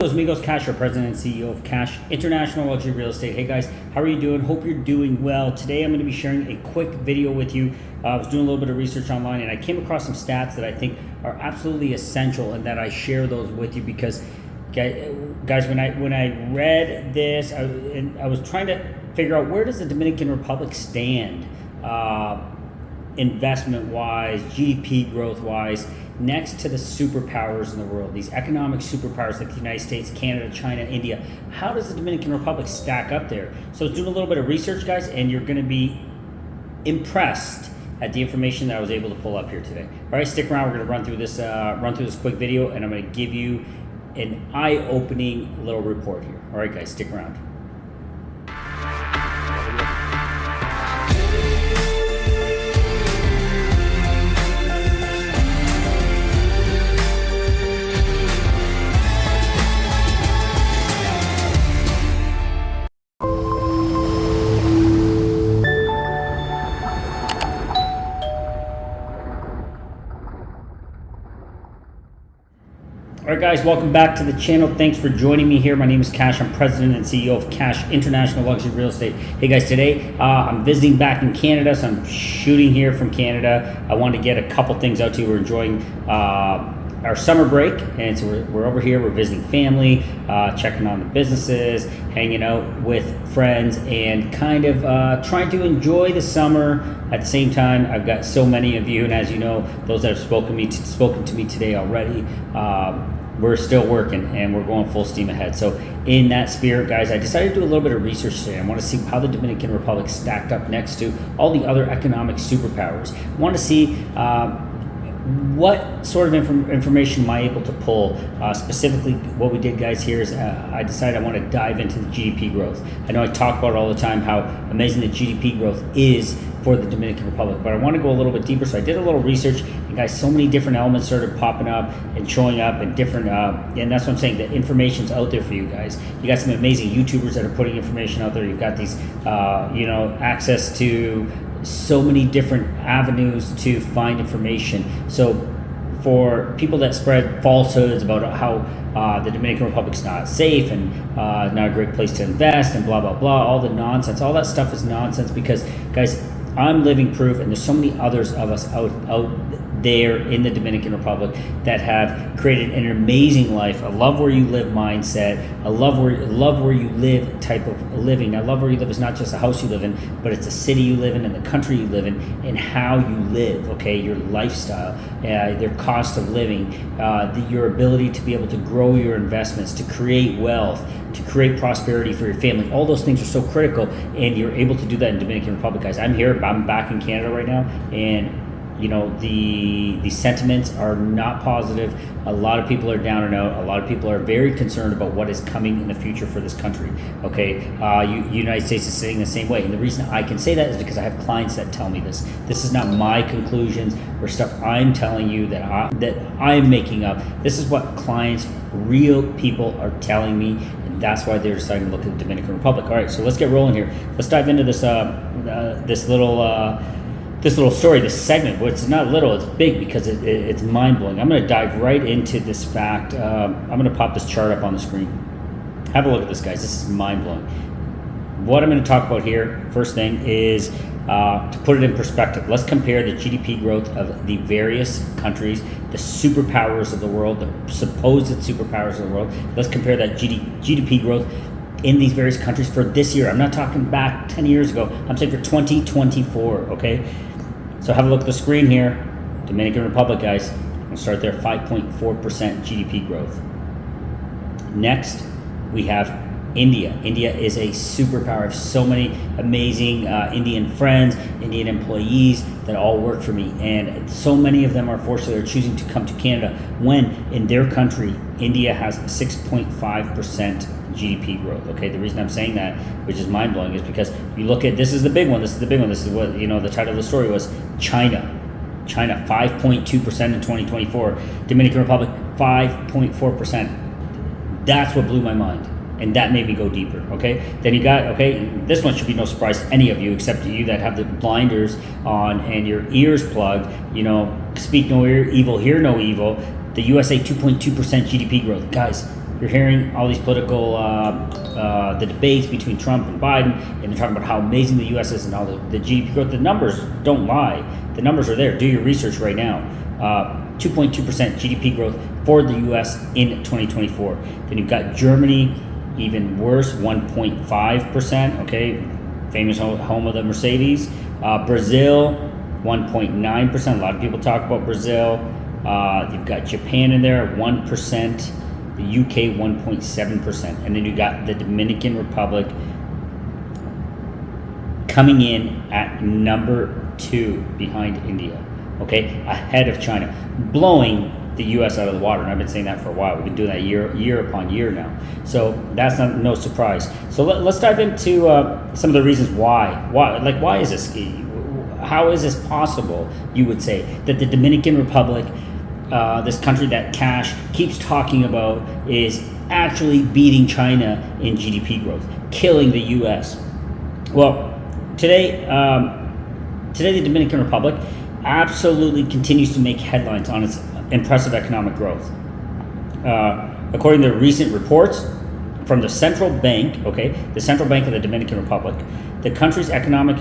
Amigos, Cash, our president and CEO of Cash International Luxury Real Estate. Hey guys, how are you doing? Hope you're doing well. Today I'm going to be sharing a quick video with you. I was doing a little bit of research online and I came across some stats that I think are absolutely essential and that I share those with you because, guys, when I read this, I was trying to figure out where does the Dominican Republic stand investment-wise, GDP growth-wise, next to the superpowers in the world, these economic superpowers like the United States, Canada, China, India. How does the Dominican Republic stack up there? So I was doing a little bit of research, guys, and you're going to be impressed at the information that I was able to pull up here today. All right, stick around. We're going to run through this quick video, and I'm going to give you an eye-opening little report here. All right, guys, stick around. All right, guys, welcome back to the channel. Thanks for joining me here. My name is Cash. I'm president and CEO of Cash International Luxury Real Estate. Hey, guys, today I'm visiting back in Canada, so I'm shooting here from Canada. I wanted to get a couple things out to you. We're enjoying our summer break, and so we're over here. We're visiting family, checking on the businesses, hanging out with friends, and kind of trying to enjoy the summer. At the same time, I've got so many of you, and as you know, those that have spoken to me today already, we're still working and we're going full steam ahead. So in that spirit, guys, I decided to do a little bit of research today. I want to see how the Dominican Republic stacked up next to all the other economic superpowers. I want to see what sort of information am I able to pull? Specifically, what we did, guys, here is I decided I want to dive into the GDP growth. I know I talk about it all the time, how amazing the GDP growth is for the Dominican Republic, but I want to go a little bit deeper. So I did a little research, and guys, so many different elements started popping up and showing up, and different, and that's what I'm saying. The information's out there for you guys. You got some amazing YouTubers that are putting information out there. You've got these, access to so many different avenues to find information. So for people that spread falsehoods about how the Dominican Republic's not safe and not a great place to invest and blah, blah, blah, all the nonsense, all that stuff is nonsense because, guys, I'm living proof, and there's so many others of us out there in the Dominican Republic that have created an amazing life, a love where you live mindset, a love where you live type of living. Now, love where you live is not just a house you live in, but it's a city you live in and the country you live in and how you live, okay, your lifestyle, their cost of living, your ability to be able to grow your investments, to create wealth, to create prosperity for your family. All those things are so critical, and you're able to do that in Dominican Republic, guys. I'm back in Canada right now, and the sentiments are not positive. A lot of people are down and out. A lot of people are very concerned about what is coming in the future for this country. Okay, United States is saying the same way, and the reason I can say that is because I have clients that tell me this. This is not my conclusions or stuff I'm telling you that I'm making up. This is what clients, real people, are telling me, and that's why they're deciding to look at the Dominican Republic. All right, so let's get rolling here. Let's dive into this this little story, this segment. Well, it's not little, it's big because it's mind-blowing. I'm going to dive right into this fact. I'm going to pop this chart up on the screen. Have a look at this, guys. This is mind-blowing. What I'm going to talk about here, first thing, is to put it in perspective. Let's compare the GDP growth of the various countries, the superpowers of the world, the supposed superpowers of the world. Let's compare that GDP growth in these various countries for this year. I'm not talking back 10 years ago. I'm saying for 2024, okay? So have a look at the screen here. Dominican Republic, guys. We'll start there, 5.4% GDP growth. Next, we have India. India is a superpower. I have so many amazing Indian friends, Indian employees that all work for me, and so many of them are fortunate they're choosing to come to Canada when in their country, India has 6.5% GDP growth. Okay, the reason I'm saying that, which is mind-blowing, is because you look at, this is the big one, this is what, the title of the story was China 5.2% in 2024, Dominican Republic 5.4%. That's what blew my mind, and that made me go deeper. Okay, then you got, this one should be no surprise to any of you except you that have the blinders on and your ears plugged. Speak no evil, hear no evil. The USA 2.2% GDP growth. Guys, you're hearing all these political, the debates between Trump and Biden, and they're talking about how amazing the U.S. is and all the GDP growth. The numbers don't lie. The numbers are there. Do your research right now. 2.2% GDP growth for the U.S. in 2024. Then you've got Germany, even worse, 1.5%. Okay, famous home of the Mercedes. Brazil, 1.9%. A lot of people talk about Brazil. You've got Japan in there, 1%. The UK, 1.7%. And then you got the Dominican Republic coming in at number 2 behind India. Okay, ahead of China, blowing the U.S. out of the water. And I've been saying that for a while. We've been doing that year upon year now. So that's no surprise. So let's dive into some of the reasons why. Why is this? How is this possible, you would say, that the Dominican Republic, this country that Cash keeps talking about, is actually beating China in GDP growth, killing the U.S.? Well, today the Dominican Republic absolutely continues to make headlines on its impressive economic growth. According to recent reports from the central bank, the Central Bank of the Dominican Republic, the country's economic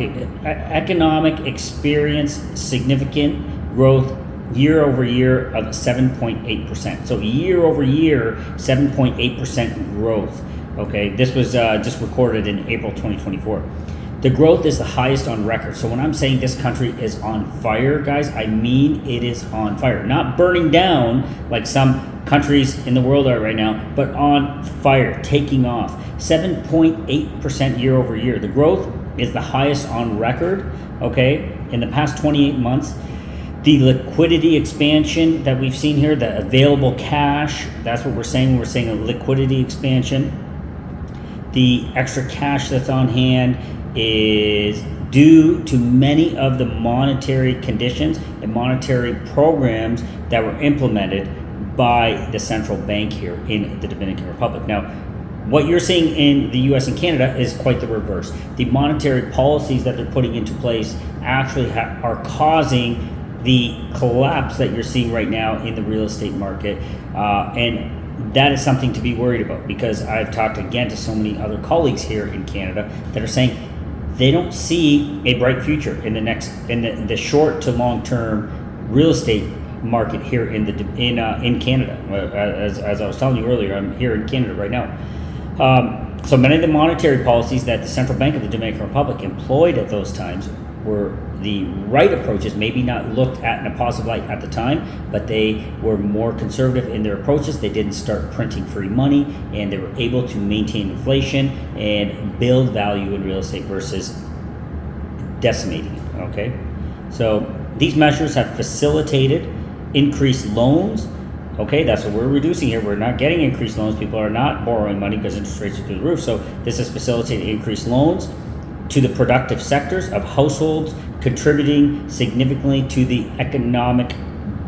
experienced significant growth year over year of 7.8%. So year over year, 7.8% growth. Okay, this was just recorded in April 2024. The growth is the highest on record. So when I'm saying this country is on fire, guys, I mean it is on fire. Not burning down like some countries in the world are right now, but on fire, taking off. 7.8% year over year. The growth is the highest on record, okay, in the past 28 months. The liquidity expansion that we've seen here, the available cash, that's what we're saying. We're saying a liquidity expansion. The extra cash that's on hand is due to many of the monetary conditions and monetary programs that were implemented by the central bank here in the Dominican Republic. Now, what you're seeing in the US and Canada is quite the reverse. The monetary policies that they're putting into place actually are causing the collapse that you're seeing right now in the real estate market, and that is something to be worried about, because I've talked again to so many other colleagues here in Canada that are saying they don't see a bright future in the short to long term real estate market here in Canada. As I was telling you earlier, I'm here in Canada right now. So many of the monetary policies that the Central Bank of the Dominican Republic employed at those times were the right approaches, maybe not looked at in a positive light at the time, but they were more conservative in their approaches. They didn't start printing free money, and they were able to maintain inflation and build value in real estate versus decimating it, okay? So these measures have facilitated increased loans. Okay, that's what we're reducing here. We're not getting increased loans. People are not borrowing money because interest rates are through the roof. So this has facilitated increased loans to the productive sectors of households, contributing significantly to the economic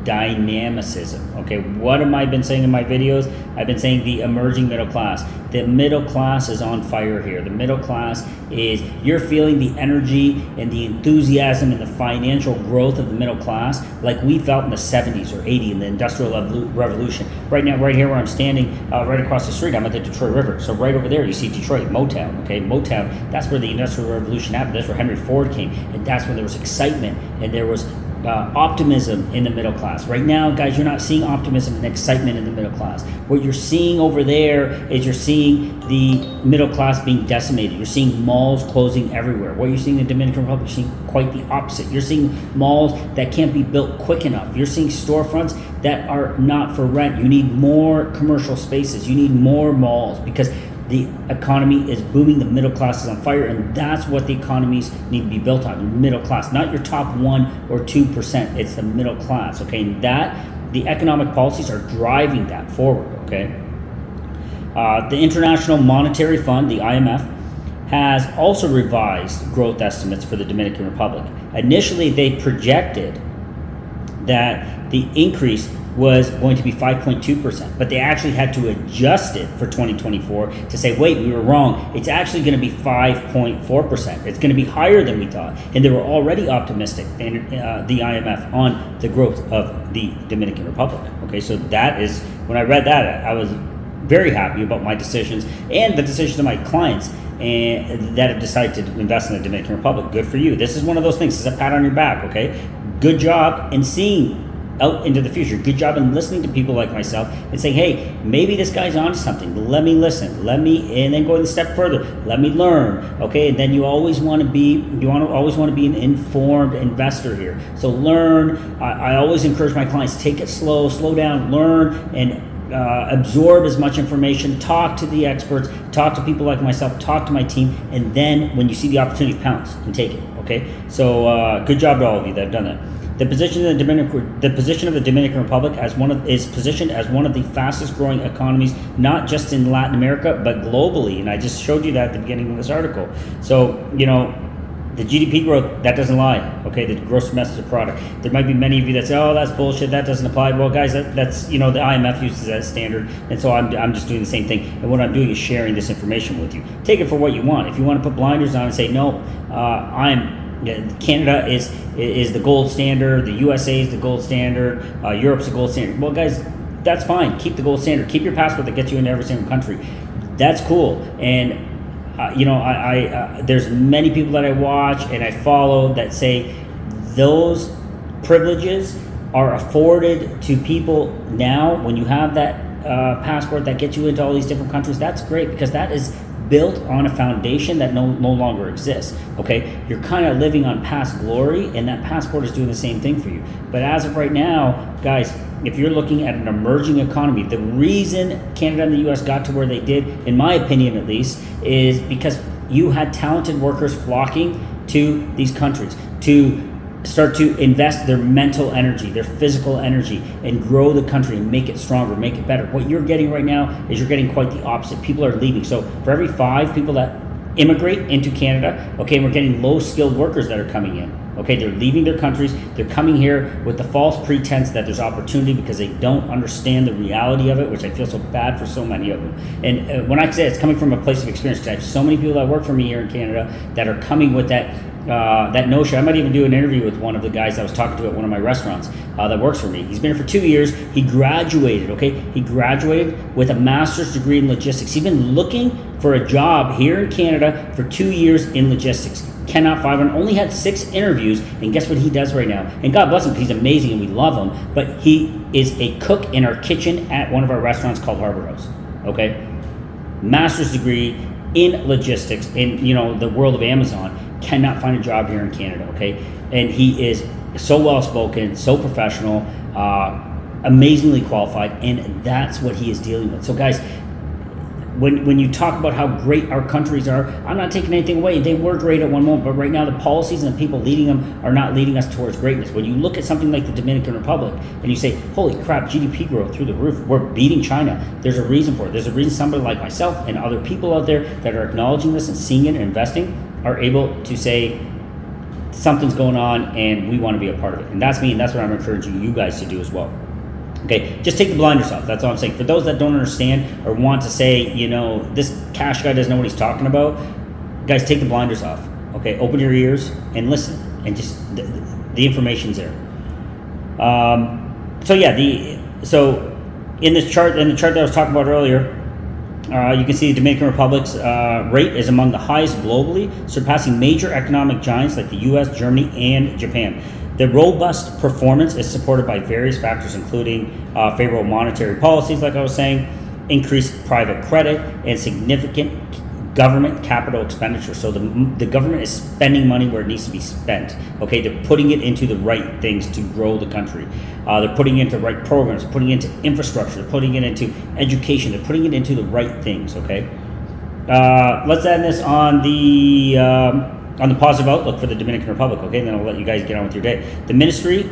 dynamism. Okay, what have I been saying in my videos? I've been saying the emerging middle class. The middle class is on fire here. The middle class is, you're feeling the energy and the enthusiasm and the financial growth of the middle class like we felt in the 70s or 80s in the Industrial Revolution. Right now, right here where I'm standing, right across the street, I'm at the Detroit River. So right over there, you see Detroit, Motown. Okay, Motown, that's where the Industrial Revolution happened. That's where Henry Ford came. And that's when there was excitement and there was optimism in the middle class. Right now, guys, you're not seeing optimism and excitement in the middle class. What you're seeing over there is you're seeing the middle class being decimated. You're seeing malls closing everywhere. What you're seeing in the Dominican Republic, you're seeing quite the opposite. You're seeing malls that can't be built quick enough. You're seeing storefronts that are not for rent. You need more commercial spaces. You need more malls because the economy is booming, the middle class is on fire, and that's what the economies need to be built on, your middle class, not your top 1 or 2%, it's the middle class, okay? And that, the economic policies are driving that forward, okay? The International Monetary Fund, the IMF, has also revised growth estimates for the Dominican Republic. Initially, they projected that the increase was going to be 5.2%, but they actually had to adjust it for 2024 to say, wait, we were wrong. It's actually going to be 5.4%. It's going to be higher than we thought. And they were already optimistic, and the IMF, on the growth of the Dominican Republic. Okay, so that is, when I read that, I was very happy about my decisions and the decisions of my clients and that have decided to invest in the Dominican Republic. Good for you. This is one of those things. This is a pat on your back, okay? Good job in seeing out into the future. Good job in listening to people like myself and saying, hey, maybe this guy's onto something. Let me listen. And then going a step further. Let me learn. Okay, and then you always want to be an informed investor here. So learn. I always encourage my clients, take it slow down, learn, and absorb as much information, talk to the experts, talk to people like myself, talk to my team, and then when you see the opportunity, pounce and take it. Okay, so good job to all of you that have done that. The position of the Dominican Republic is positioned as one of the fastest growing economies, not just in Latin America, but globally. And I just showed you that at the beginning of this article. So, the GDP growth, that doesn't lie, okay? The gross domestic product. There might be many of you that say, oh, that's bullshit, that doesn't apply. Well, guys, that's the IMF uses that as standard, and so I'm just doing the same thing. And what I'm doing is sharing this information with you. Take it for what you want. If you want to put blinders on and say, no, Canada is the gold standard, the USA is the gold standard, Europe's the gold standard. Well, guys, that's fine. Keep the gold standard. Keep your passport that gets you into every single country. That's cool. And there's many people that I watch and I follow that say those privileges are afforded to people now. When you have that passport that gets you into all these different countries, that's great, because that is built on a foundation that no longer exists. Okay, you're kind of living on past glory, and that passport is doing the same thing for you. But as of right now, guys, if you're looking at an emerging economy, the reason Canada and the US got to where they did, in my opinion at least, is because you had talented workers flocking to these countries to start to invest their mental energy, their physical energy, and grow the country and make it stronger, make it better. What you're getting right now is you're getting quite the opposite. People are leaving. So for every 5 people that immigrate into Canada, okay, we're getting low-skilled workers that are coming in. Okay, they're leaving their countries. They're coming here with the false pretense that there's opportunity because they don't understand the reality of it, which I feel so bad for so many of them. And when I say it's coming from a place of experience, because I have so many people that work for me here in Canada that are coming with that notion. I might even do an interview with one of the guys I was talking to at one of my restaurants that works for me. He's been here for 2 years. He graduated, okay? He graduated with a master's degree in logistics. He's been looking for a job here in Canada for 2 years in logistics. Cannot find one. Only had 6 interviews, and guess what he does right now? And God bless him, because he's amazing and we love him, but he is a cook in our kitchen at one of our restaurants called Harbor House, okay? Master's degree in logistics in the world of Amazon. Cannot find a job here in Canada, okay? And he is so well spoken, so professional, amazingly qualified, and that's what he is dealing with. So guys, when you talk about how great our countries are, I'm not taking anything away. They were great at one moment, but right now the policies and the people leading them are not leading us towards greatness. When you look at something like the Dominican Republic and you say, holy crap, GDP growth through the roof, we're beating China. There's a reason for it. There's a reason somebody like myself and other people out there that are acknowledging this and seeing it and investing are able to say something's going on and we want to be a part of it. And that's me, and that's what I'm encouraging you guys to do as well. Okay, just take the blinders off. That's all I'm saying. For those that don't understand or want to say, this cash guy doesn't know what he's talking about, guys, take the blinders off. Okay, open your ears and listen, and just the information's there. So in the chart that I was talking about earlier, you can see the Dominican Republic's rate is among the highest globally, surpassing major economic giants like the U.S., Germany, and Japan. The robust performance is supported by various factors, including favorable monetary policies, like I was saying, increased private credit, and significant government capital expenditure. So the government is spending money where it needs to be spent. Okay, they're putting it into the right things to grow the country. They're putting it into the right programs, putting it into infrastructure, they're putting it into education, they're putting it into the right things. Okay, let's end this on the positive outlook for the Dominican Republic. Okay, and then I'll let you guys get on with your day. The Ministry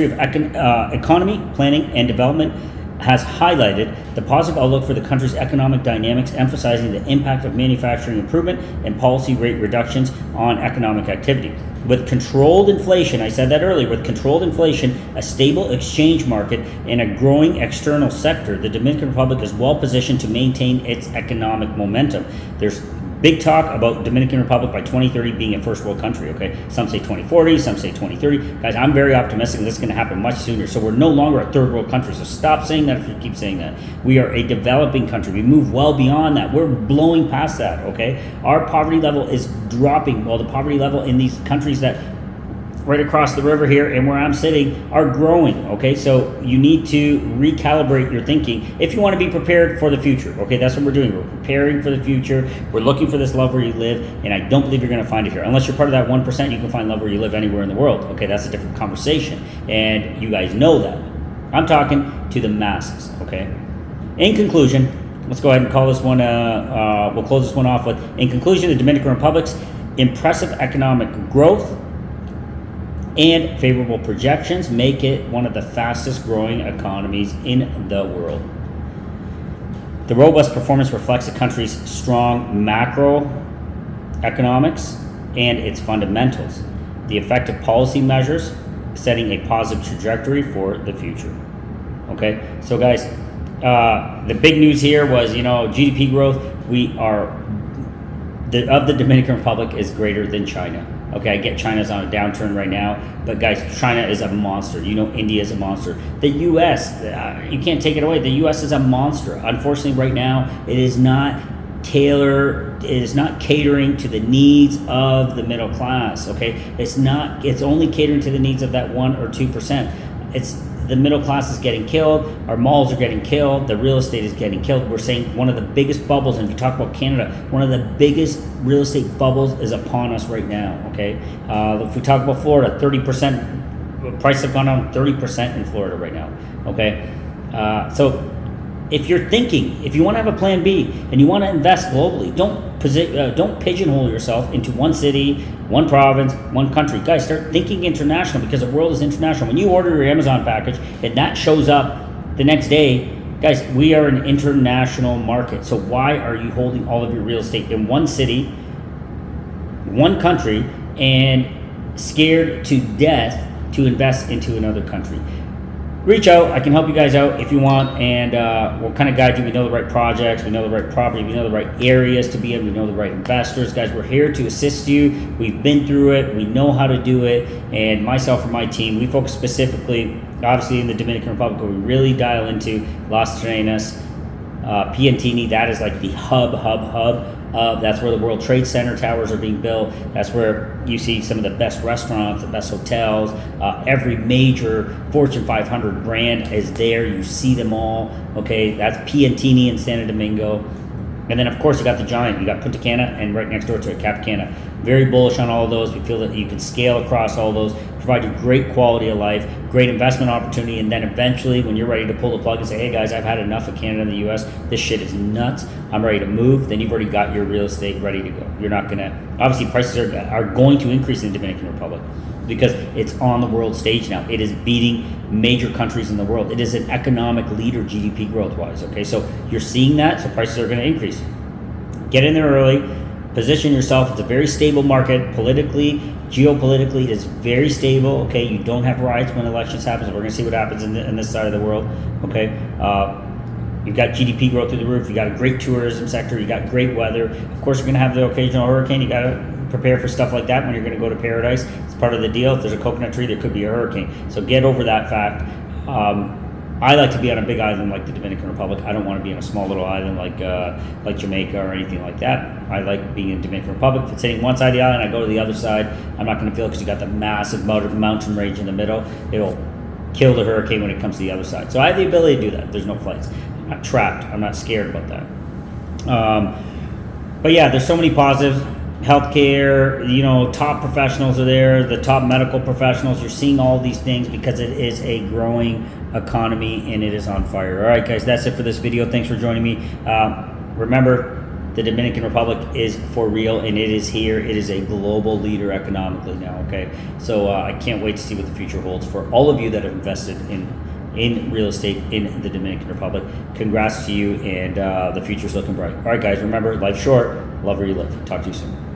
of Economy, Planning, and Development has highlighted the positive outlook for the country's economic dynamics, emphasizing the impact of manufacturing improvement and policy rate reductions on economic activity. With controlled inflation, I said that earlier, with controlled inflation, a stable exchange market, and a growing external sector, the Dominican Republic is well positioned to maintain its economic momentum. There's Big talk about Dominican Republic by 2030 being a first world country, okay? Some say 2040, some say 2030. Guys, I'm very optimistic this is going to happen much sooner. So we're no longer a third world country. So stop saying that if you keep saying that. We are a developing country. We move well beyond that. We're blowing past that, okay? Our poverty level is dropping while the poverty level in these countries that right across the river here and where I'm sitting are growing, okay? So you need to recalibrate your thinking if you want to be prepared for the future, okay? That's what we're doing. We're preparing for the future. We're looking for this love where you live, and I don't believe you're going to find it here. Unless you're part of that 1%, you can find love where you live anywhere in the world, okay? That's a different conversation, and you guys know that. I'm talking to the masses, okay? In conclusion, let's go ahead and call this one, we'll close this one off with, in conclusion, the Dominican Republic's impressive economic growth and favorable projections make it one of the fastest growing economies in the world. The robust performance reflects the country's strong macroeconomics and its fundamentals, the effective policy measures setting a positive trajectory for the future. Okay, so guys, the big news here was, GDP growth, of the Dominican Republic is greater than China. Okay, I get China's on a downturn right now, but guys, China is a monster. India is a monster. The U.S., you can't take it away. The U.S. is a monster. Unfortunately, right now, it is not catering to the needs of the middle class, okay? It's only catering to the needs of that 1 or 2%. The middle class is getting killed, our malls are getting killed, the real estate is getting killed. We're saying one of the biggest bubbles, and if you talk about Canada, one of the biggest real estate bubbles is upon us right now, okay? If we talk about Florida, 30%, prices have gone down 30% in Florida right now, okay? So if you're thinking, if you want to have a plan B and you want to invest globally, don't pigeonhole yourself into one city, one province, one country. Guys, start thinking international, because the world is international. When you order your Amazon package and that shows up the next day, guys, we are an international market. So why are you holding all of your real estate in one city, one country, and scared to death to invest into another country? Reach out. I can help you guys out if you want, and we'll kind of guide you. We know the right projects, we know the right property, we know the right areas to be in, we know the right investors. Guys, we're here to assist you. We've been through it, we know how to do it, and myself and my team, we focus specifically, obviously, in the Dominican Republic, where we really dial into Las Terrenas, Piantini. That is like the hub. That's where the World Trade Center towers are being built. That's where you see some of the best restaurants, the best hotels. Every major Fortune 500 brand is there. You see them all. Okay, that's Piantini in Santo Domingo. And then, of course, you got the giant. You got Punta Cana, and right next door to it, Cap Cana. Very bullish on all of those. We feel that you can scale across all those, provide you great quality of life, great investment opportunity, and then eventually, when you're ready to pull the plug and say, hey guys, I've had enough of Canada and the U.S., this shit is nuts, I'm ready to move, then you've already got your real estate ready to go. You're not going to, obviously prices are going to increase in the Dominican Republic because it's on the world stage now. It is beating major countries in the world. It is an economic leader GDP growth-wise, okay? So you're seeing that, so prices are going to increase. Get in there early. Position yourself. It's a very stable market. Politically, geopolitically, it is very stable. Okay, you don't have riots when elections happen. So we're going to see what happens in this side of the world. Okay, you've got GDP growth through the roof. You got a great tourism sector. You got great weather. Of course, you're going to have the occasional hurricane. You got to prepare for stuff like that when you're going to go to paradise. It's part of the deal. If there's a coconut tree, there could be a hurricane. So get over that fact. I like to be on a big island like the Dominican Republic. I don't want to be on a small little island like Jamaica or anything like that. I like being in the Dominican Republic. If it's hitting one side of the island, I go to the other side. I'm not going to feel it because you got the massive mountain range in the middle. It'll kill the hurricane when it comes to the other side. So I have the ability to do that. There's no flights. I'm not trapped. I'm not scared about that. But yeah, there's so many positives. Healthcare, top professionals are there, the top medical professionals. You're seeing all these things because it is a growing economy and it is on fire. All right, guys, that's it for this video. Thanks for joining me. Remember, the Dominican Republic is for real and it is here. It is a global leader economically now, okay? So I can't wait to see what the future holds for all of you that have invested in real estate in the Dominican Republic. Congrats to you, and the future's looking bright. All right, guys, remember, life's short. Love where you live. Talk to you soon.